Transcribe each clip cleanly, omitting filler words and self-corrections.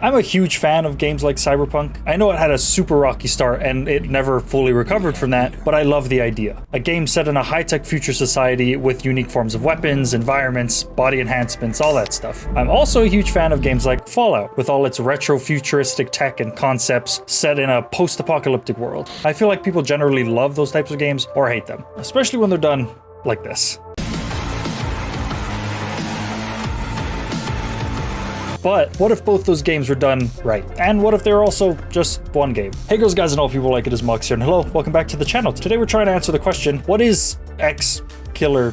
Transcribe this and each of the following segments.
I'm a huge fan of games like Cyberpunk. I know it had a super rocky start and it never fully recovered from that, but I love the idea. A game set in a high-tech future society with unique forms of weapons, environments, body enhancements, all that stuff. I'm also a huge fan of games like Fallout, with all its retro-futuristic tech and concepts set in a post-apocalyptic world. I feel like people generally love those types of games or hate them, especially when they're done like this. But what if both those games were done right? And what if they were also just one game? Hey girls, guys, and all people like it is Mux here, and hello, welcome back to the channel. Today we're trying to answer the question, what is ExeKiller?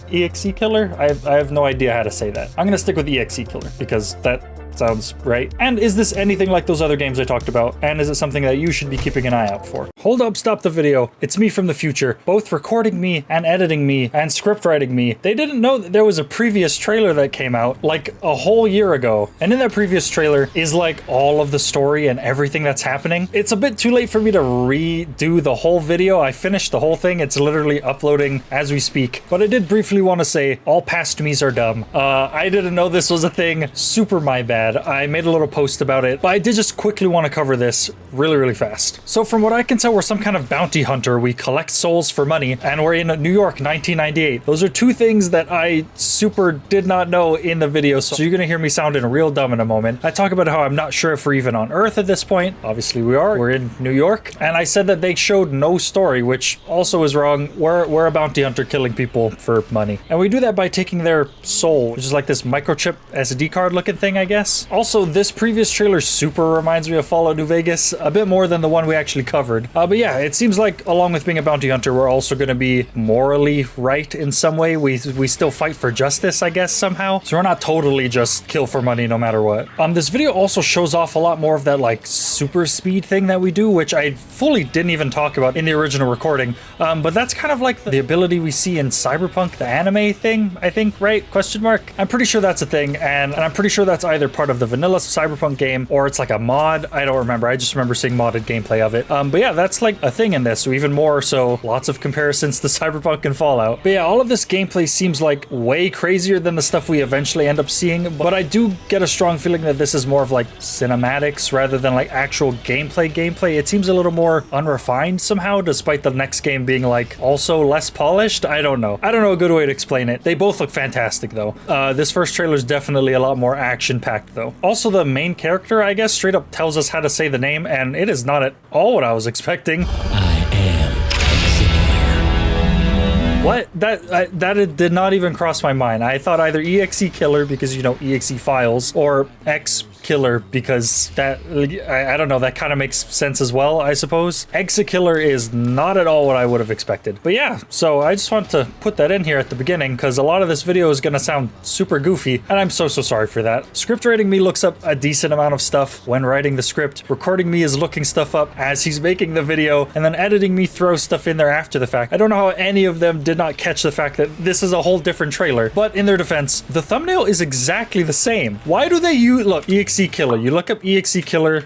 ExeKiller? I have no idea how to say that. I'm gonna stick with ExeKiller because that sounds right. And is this anything like those other games I talked about? And is it something that you should be keeping an eye out for? Hold up, stop the video. It's me from the future, both recording me and editing me and script writing me. They didn't know that there was a previous trailer that came out like a whole year ago. And in that previous trailer is like all of the story and everything that's happening. It's a bit too late for me to redo the whole video. I finished the whole thing. It's literally uploading as we speak. But I did briefly want to say all past me's are dumb. I didn't know this was a thing. Super my bad. I made a little post about it, but I did just quickly want to cover this really fast. So from what I can tell, we're some kind of bounty hunter. We collect souls for money, and we're in New York, 1998. Those are two things that I super did not know in the video, so you're gonna hear me sounding real dumb in a moment. I talk about how I'm not sure if we're even on Earth at this point. Obviously we are. We're in New York, and I said that they showed no story, which also is wrong. We're a bounty hunter killing people for money, and we do that by taking their soul, which is like this microchip SD card looking thing, I guess. Also, this previous trailer super reminds me of Fallout New Vegas, a bit more than the one we actually covered. But yeah, it seems like along with being a bounty hunter, we're also going to be morally right in some way. We still fight for justice, I guess, somehow. So we're not totally just kill for money no matter what. This video also shows off a lot more of that like super speed thing that we do, which I fully didn't even talk about in the original recording. But that's kind of like the ability we see in Cyberpunk, the anime thing, I think, right? Question mark? I'm pretty sure that's a thing, and I'm pretty sure that's either part of the vanilla Cyberpunk game or it's like a mod. I don't remember. I just remember seeing modded gameplay of it. But yeah, that's like a thing in this. So even more so, lots of comparisons to Cyberpunk and Fallout. But yeah, all of this gameplay seems like way crazier than the stuff we eventually end up seeing. But I do get a strong feeling that this is more of like cinematics rather than like actual gameplay. It seems a little more unrefined somehow, despite the next game being like also less polished. I don't know a good way to explain it. They both look fantastic though. This first trailer is definitely a lot more action-packed though. Also, the main character, I guess, straight up tells us how to say the name, and it is not at all what I was expecting. I am ExeKiller. What? That did not even cross my mind. I thought either ExeKiller because, you know, EXE files, or ExeKiller because that, I don't know, that kind of makes sense as well, I suppose. ExeKiller is not at all what I would have expected. But yeah, so I just want to put that in here at the beginning because a lot of this video is going to sound super goofy, and I'm so sorry for that. Script writing me looks up a decent amount of stuff when writing the script. Recording me is looking stuff up as he's making the video, and then editing me throws stuff in there after the fact. I don't know how any of them did not catch the fact that this is a whole different trailer, but in their defense, the thumbnail is exactly the same. Why do they use, look, ExeKiller, you look up ExeKiller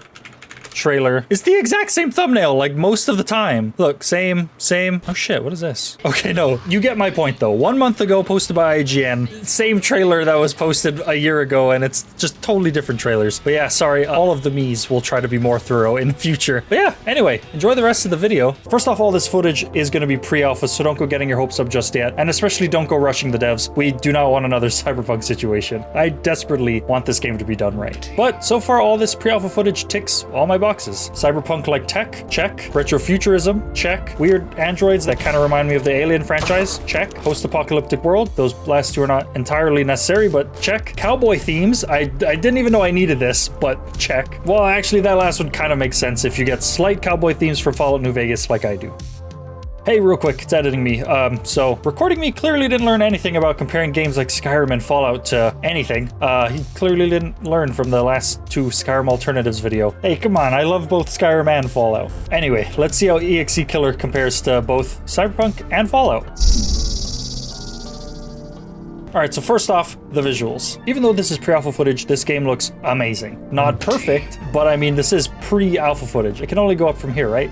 trailer, it's the exact same thumbnail like most of the time. Look, same. Oh shit, what is this? Okay, no, you get my point though. 1 month ago, posted by IGN, same trailer that was posted a year ago, and it's just totally different trailers. But yeah, sorry, all of the me's will try to be more thorough in the future. But yeah, anyway, enjoy the rest of the video. First off, all this footage is going to be pre-alpha, so don't go getting your hopes up just yet, and especially don't go rushing the devs. We do not want another Cyberpunk situation. I desperately want this game to be done right. But so far, all this pre-alpha footage ticks all my boxes. Cyberpunk-like tech, check. Retro-futurism, check. Weird androids that kind of remind me of the Alien franchise, check. Post-apocalyptic world, those last two are not entirely necessary, but check. Cowboy themes, I didn't even know I needed this, but check. Well, actually, that last one kind of makes sense if you get slight cowboy themes for Fallout New Vegas like I do. Hey, real quick, it's editing me. So recording me clearly didn't learn anything about comparing games like Skyrim and Fallout to anything. He clearly didn't learn from the last two Skyrim alternatives video. Hey, come on, I love both Skyrim and Fallout. Anyway, let's see how ExeKiller compares to both Cyberpunk and Fallout. Alright, so first off, the visuals. Even though this is pre-alpha footage, this game looks amazing. Not perfect, but I mean, this is pre-alpha footage. It can only go up from here, right?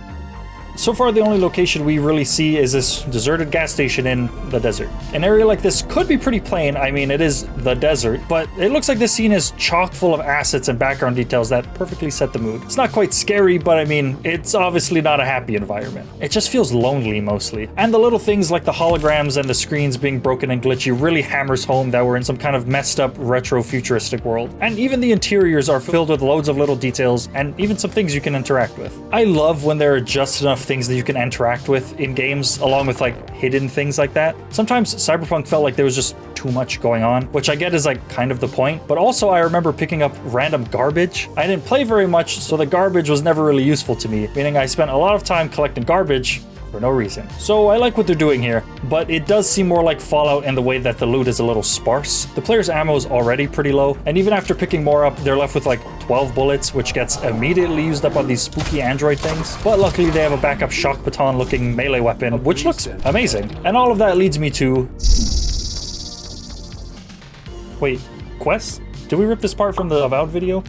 So far, the only location we really see is this deserted gas station in the desert. An area like this could be pretty plain. I mean, it is the desert, but it looks like this scene is chock full of assets and background details that perfectly set the mood. It's not quite scary, but I mean, it's obviously not a happy environment. It just feels lonely mostly. And the little things like the holograms and the screens being broken and glitchy really hammers home that we're in some kind of messed up retro-futuristic world. And even the interiors are filled with loads of little details and even some things you can interact with. I love when there are just enough things that you can interact with in games, along with like hidden things like that. Sometimes Cyberpunk felt like there was just too much going on, which I get is like kind of the point, but also I remember picking up random garbage. I didn't play very much, so the garbage was never really useful to me, meaning I spent a lot of time collecting garbage for no reason. So I like what they're doing here, but it does seem more like Fallout in the way that the loot is a little sparse. The player's ammo is already pretty low, and even after picking more up, they're left with like 12 bullets, which gets immediately used up on these spooky android things. But luckily they have a backup shock baton looking melee weapon, which looks amazing. And all of that leads me to... Wait, quests? Did we rip this part from the Avowed video?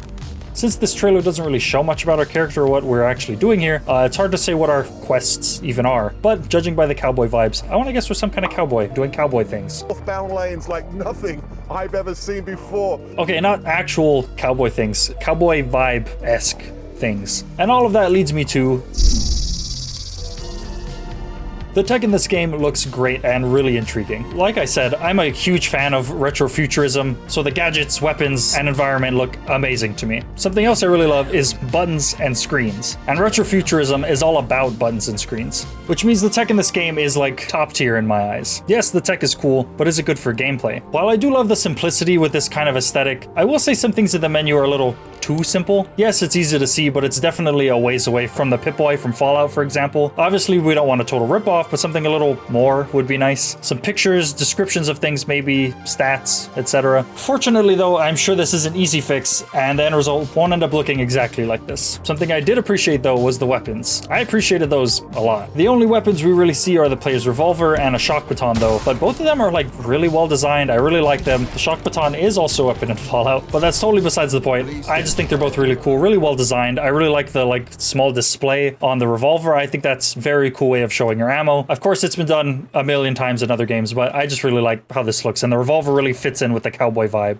Since this trailer doesn't really show much about our character or what we're actually doing here, it's hard to say what our quests even are. But judging by the cowboy vibes, I want to guess we're some kind of cowboy doing cowboy things. Northbound lanes like nothing I've ever seen before. Okay, not actual cowboy things, cowboy vibe-esque things. And all of that leads me to... The tech in this game looks great and really intriguing. Like I said, I'm a huge fan of retrofuturism, so the gadgets, weapons, and environment look amazing to me. Something else I really love is buttons and screens. And retrofuturism is all about buttons and screens, which means the tech in this game is like top tier in my eyes. Yes, the tech is cool, but is it good for gameplay? While I do love the simplicity with this kind of aesthetic, I will say some things in the menu are a little too simple. Yes, it's easy to see, but it's definitely a ways away from the Pip-Boy from Fallout, for example. Obviously, we don't want a total ripoff, but something a little more would be nice. Some pictures, descriptions of things, maybe stats, etc. Fortunately, though, I'm sure this is an easy fix, and the end result won't end up looking exactly like this. Something I did appreciate, though, was the weapons. I appreciated those a lot. The only weapons we really see are the player's revolver and a shock baton, though, but both of them are like really well designed. I really like them. The shock baton is also a weapon in Fallout, but that's totally besides the point. I just think they're both really cool, really well designed. I really like the small display on the revolver. I think that's a very cool way of showing your ammo. Of course, it's been done a million times in other games, but I just really like how this looks, and the revolver really fits in with the cowboy vibe.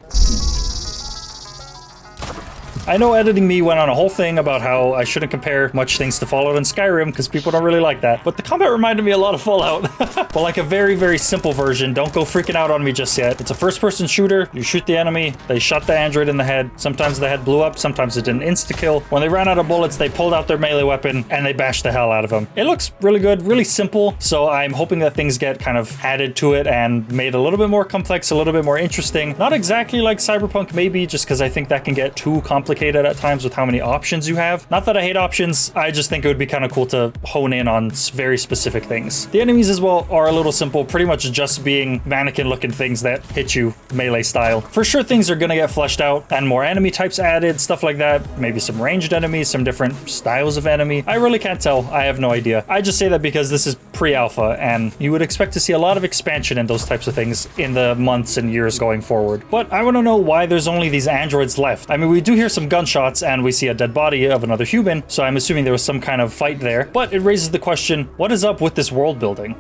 I know editing me went on a whole thing about how I shouldn't compare much things to Fallout and Skyrim because people don't really like that, but the combat reminded me a lot of Fallout. But like a very, very simple version. Don't go freaking out on me just yet. It's a first-person shooter. You shoot the enemy. They shot the android in the head. Sometimes the head blew up. Sometimes it didn't insta-kill. When they ran out of bullets, they pulled out their melee weapon and they bashed the hell out of them. It looks really good, really simple, so I'm hoping that things get kind of added to it and made a little bit more complex, a little bit more interesting. Not exactly like Cyberpunk, maybe, just because I think that can get too complicated at times with how many options you have. Not that I hate options, I just think it would be kind of cool to hone in on very specific things. The enemies as well are a little simple, pretty much just being mannequin looking things that hit you melee style. For sure things are gonna get fleshed out and more enemy types added, stuff like that. Maybe some ranged enemies, some different styles of enemy. I really can't tell, I have no idea. I just say that because this is pre-alpha and you would expect to see a lot of expansion in those types of things in the months and years going forward. But I want to know why there's only these androids left. I mean, we do hear some gunshots and we see a dead body of another human, so I'm assuming there was some kind of fight there. But it raises the question, what is up with this world building?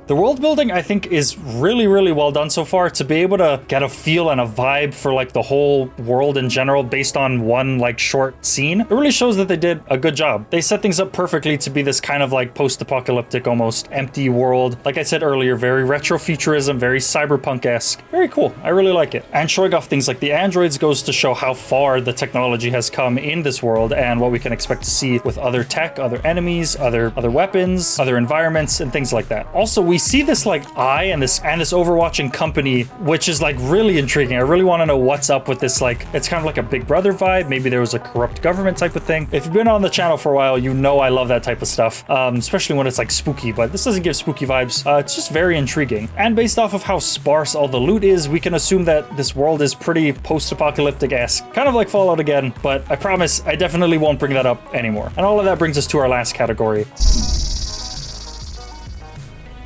The world building, I think, is really, really well done so far. To be able to get a feel and a vibe for like the whole world in general based on one like short scene, it really shows that they did a good job. They set things up perfectly to be this kind of like post-apocalyptic, almost empty world. Like I said earlier, very retro-futurism, very cyberpunk-esque. Very cool. I really like it. And showing off things like the androids goes to show how far the technology has come in this world and what we can expect to see with other tech, other enemies, other weapons, other environments, and things like that. Also, we see this like eye and this overwatching company, which is like really intriguing. I really want to know what's up with this. Like, it's kind of like a Big Brother vibe. Maybe there was a corrupt government type of thing. If you've been on the channel for a while, you know I love that type of stuff, especially when it's like spooky, but this doesn't give spooky vibes. It's just very intriguing. And based off of how sparse all the loot is, we can assume that this world is pretty post-apocalyptic-esque, kind of like Fallout again, but I promise I definitely won't bring that up anymore. And all of that brings us to our last category.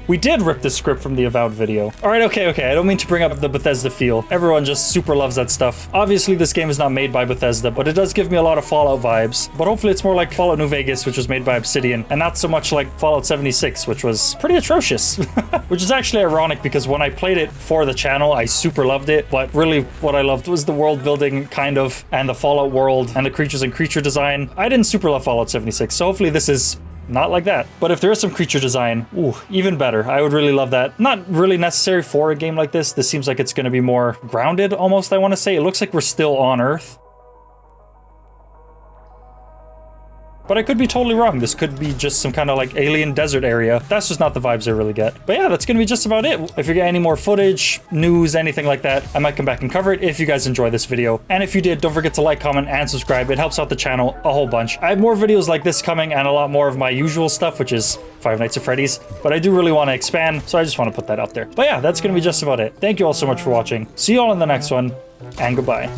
We did rip the script from the Avowed video. All right, okay. I don't mean to bring up the Bethesda feel. Everyone just super loves that stuff. Obviously, this game is not made by Bethesda, but it does give me a lot of Fallout vibes. But hopefully it's more like Fallout New Vegas, which was made by Obsidian, and not so much like Fallout 76, which was pretty atrocious. Which is actually ironic because when I played it for the channel, I super loved it. But really what I loved was the world building, kind of, and the Fallout world, and the creatures and creature design. I didn't super love Fallout 76, so hopefully this is not like that. But if there is some creature design, ooh, even better. I would really love that. Not really necessary for a game like this. This seems like it's going to be more grounded, almost, I want to say. It looks like we're still on Earth. But I could be totally wrong. This could be just some kind of like alien desert area. That's just not the vibes I really get. But yeah, that's gonna be just about it. If you get any more footage, news, anything like that, I might come back and cover it if you guys enjoy this video. And if you did, don't forget to like, comment, and subscribe. It helps out the channel a whole bunch. I have more videos like this coming and a lot more of my usual stuff, which is Five Nights at Freddy's. But I do really want to expand, so I just want to put that out there. But yeah, that's gonna be just about it. Thank you all so much for watching. See you all in the next one, and goodbye.